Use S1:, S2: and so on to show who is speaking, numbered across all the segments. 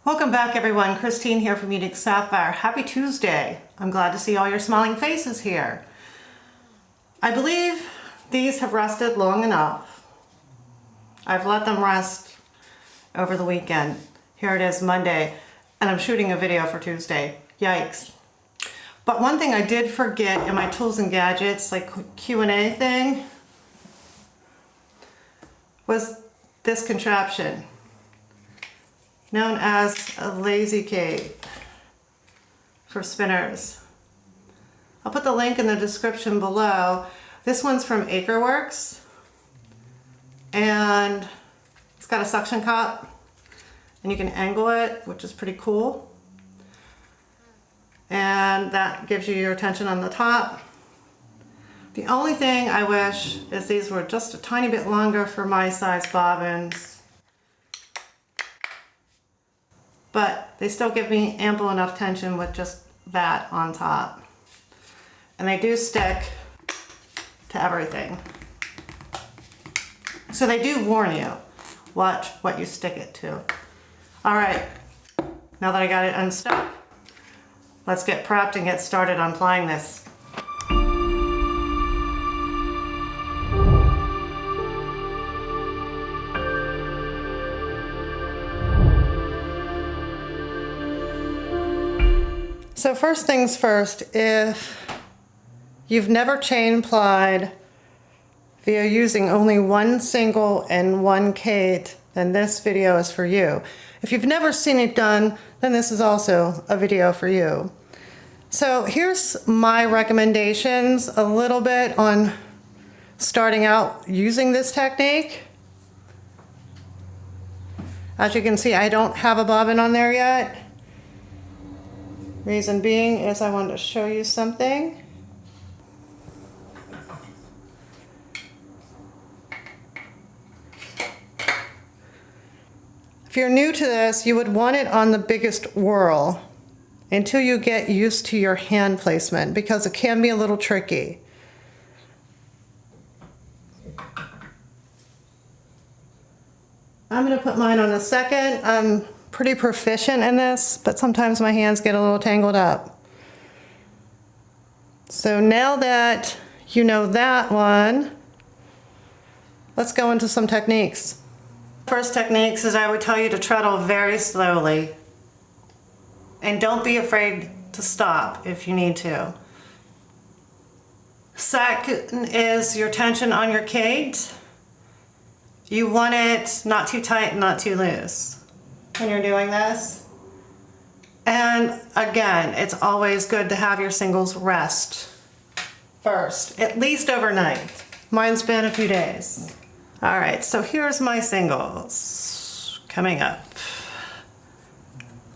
S1: Welcome back everyone, Christine here from Sapphire. Happy Tuesday. I'm glad to see all your smiling faces here. I believe these have rested long enough. I've let them rest over the weekend. Here it is Monday, and I'm shooting a video for Tuesday. Yikes. But one thing I did forget in my tools and gadgets, like Q&A thing, was this contraption known as a lazy Kate for spinners. I'll put the link in the description below. This one's from Akerworks, and it's got a suction cup, and you can angle it, which is pretty cool. And that gives you your tension on the top. The only thing I wish is these were just a tiny bit longer for my size bobbins. But they still give me ample enough tension with just that on top. And they do stick to everything. So they do warn you, watch what you stick it to. All right, now that I got it unstuck, let's get prepped and get started on applying this. So first things first, if you've never chain plied via using only one single and one Kate, then this video is for you. If you've never seen it done, then this is also a video for you. So here's my recommendations a little bit on starting out using this technique. As you can see, I don't have a bobbin on there yet. Reason being is I wanted to show you something. If you're new to this, you would want it on the biggest whirl until you get used to your hand placement, because it can be a little tricky. I'm going to put mine on a second. I'm pretty proficient in this, but sometimes my hands get a little tangled up. So now that you know that one, let's go into some techniques. First techniques is I would tell you to treadle very slowly, and don't be afraid to stop if you need to. Second is your tension on your Kate. You want it not too tight and not too loose when you're doing this. And again, it's always good to have your singles rest first, at least overnight. Mine's been a few days. All right, so here's my singles coming up.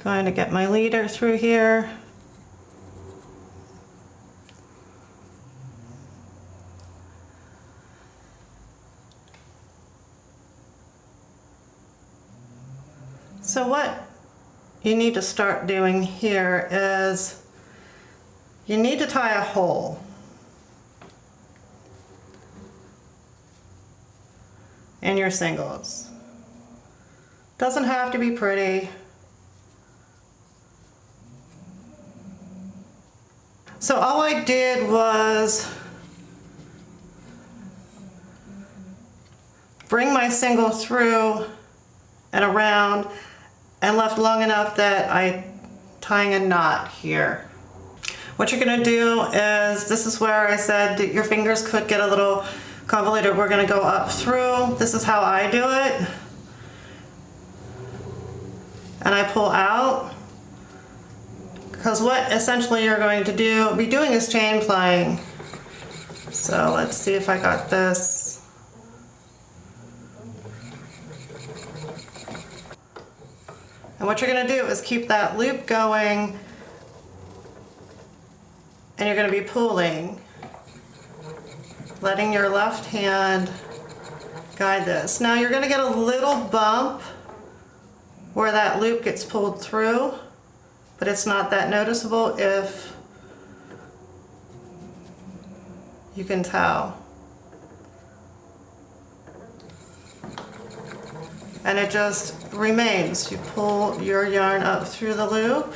S1: Going to get my leader through here. So what you need to start doing here is you need to tie a hole. In your singles. Doesn't have to be pretty. So all I did was bring my single through and around, and left long enough that I'm tying a knot here. What you're gonna do is, this is where I said that your fingers could get a little convoluted. We're gonna go up through. This is how I do it. And I pull out. Because what essentially you're going to be doing is chain plying. So let's see if I got this. And what you're going to do is keep that loop going, and you're going to be pulling, letting your left hand guide this. Now you're going to get a little bump where that loop gets pulled through, but it's not that noticeable if you can tell. and it just remains. You pull your yarn up through the loop.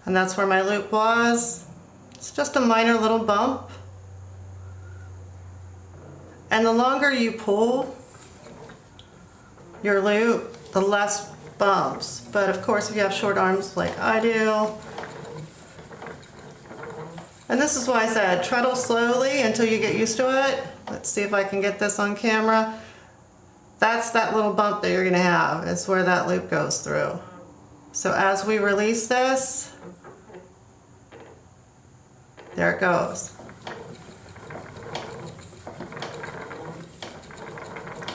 S1: And that's where my loop was. It's just a minor little bump. And the longer you pull your loop, the less bumps. But of course, if you have short arms like I do, and this is why I said treadle slowly until you get used to it. Let's see if I can get this on camera. That's that little bump that you're gonna have. It's where that loop goes through. So as we release this, there it goes.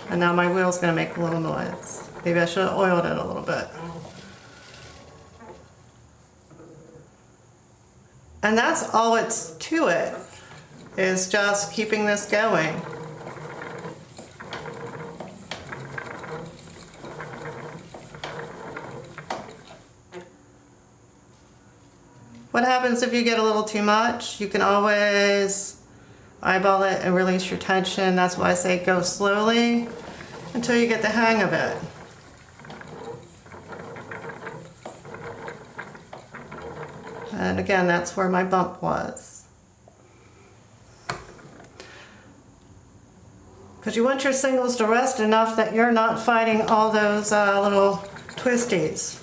S1: And now my wheel's gonna make a little noise. Maybe I should have oiled it a little bit. And that's all it's to it, is just keeping this going. What happens if you get a little too much? You can always eyeball it and release your tension. That's why I say go slowly until you get the hang of it. And again, that's where my bump was. Because you want your singles to rest enough that you're not fighting all those little twisties.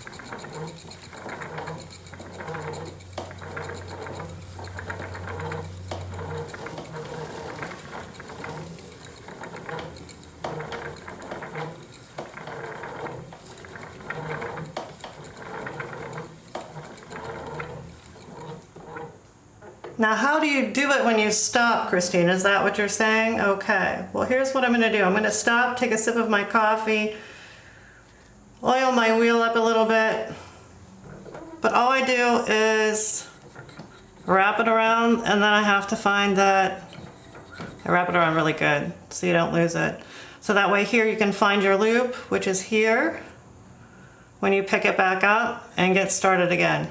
S1: Now, how do you do it when you stop, Christine? Is that what you're saying? Okay, well, here's what I'm gonna do. I'm gonna stop, take a sip of my coffee, oil my wheel up a little bit, but all I do is wrap it around, and then I have to find that, I wrap it around really good so you don't lose it. So that way here you can find your loop, which is here, when you pick it back up and get started again.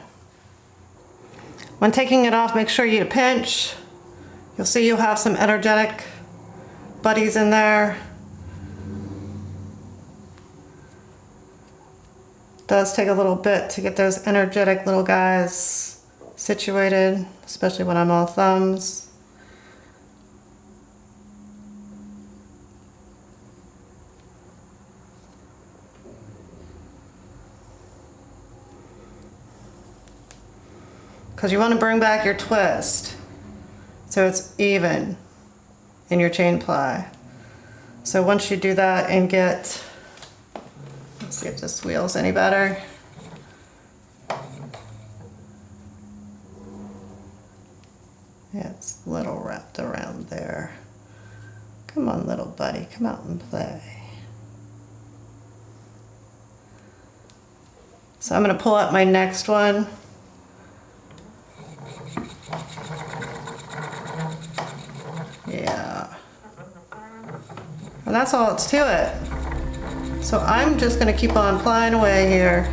S1: When taking it off, make sure you pinch. You'll see you'll have some energetic buddies in there. It does take a little bit to get those energetic little guys situated, especially when I'm all thumbs. Because you want to bring back your twist so it's even in your chain ply. So once you do that and get, let's see if this wheel's any better. Yeah, it's a little wrapped around there. Come on, little buddy, come out and play. So I'm going to pull up my next one. Yeah. And that's all it's to it. So I'm just going to keep on plying away here.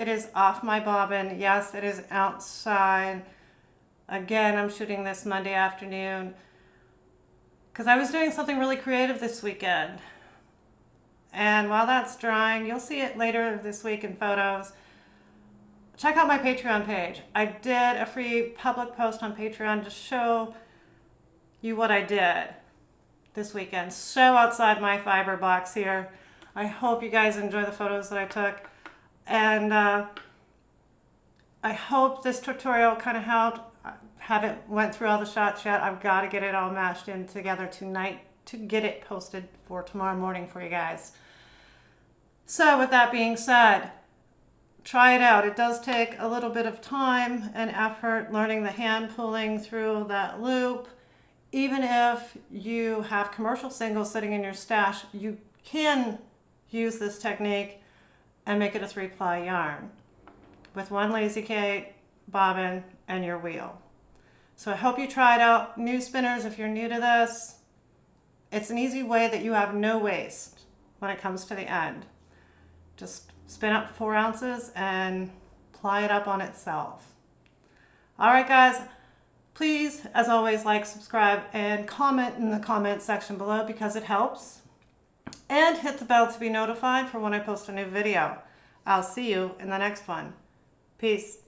S1: it is off my bobbin. Yes, it is outside. Again, I'm shooting this Monday afternoon because I was doing something really creative this weekend. And while that's drying, you'll see it later this week in photos. Check out my Patreon page. I did a free public post on Patreon to show you what I did this weekend. So outside my Fibre box here. I hope you guys enjoy the photos that I took. And I hope this tutorial kind of helped. I haven't went through all the shots yet. I've got to get it all mashed in together tonight to get it posted for tomorrow morning for you guys. So with that being said, try it out. It does take a little bit of time and effort learning the hand pulling through that loop. Even if you have commercial singles sitting in your stash, you can use this technique and make it a 3-ply yarn with one lazy Kate, bobbin, and your wheel. So I hope you try it out. New spinners, if you're new to this, it's an easy way that you have no waste when it comes to the end. Just spin up 4 ounces and ply it up on itself. All right, guys, please, as always, like, subscribe, and comment in the comment section below because it helps. And hit the bell to be notified for when I post a new video. I'll see you in the next one. Peace.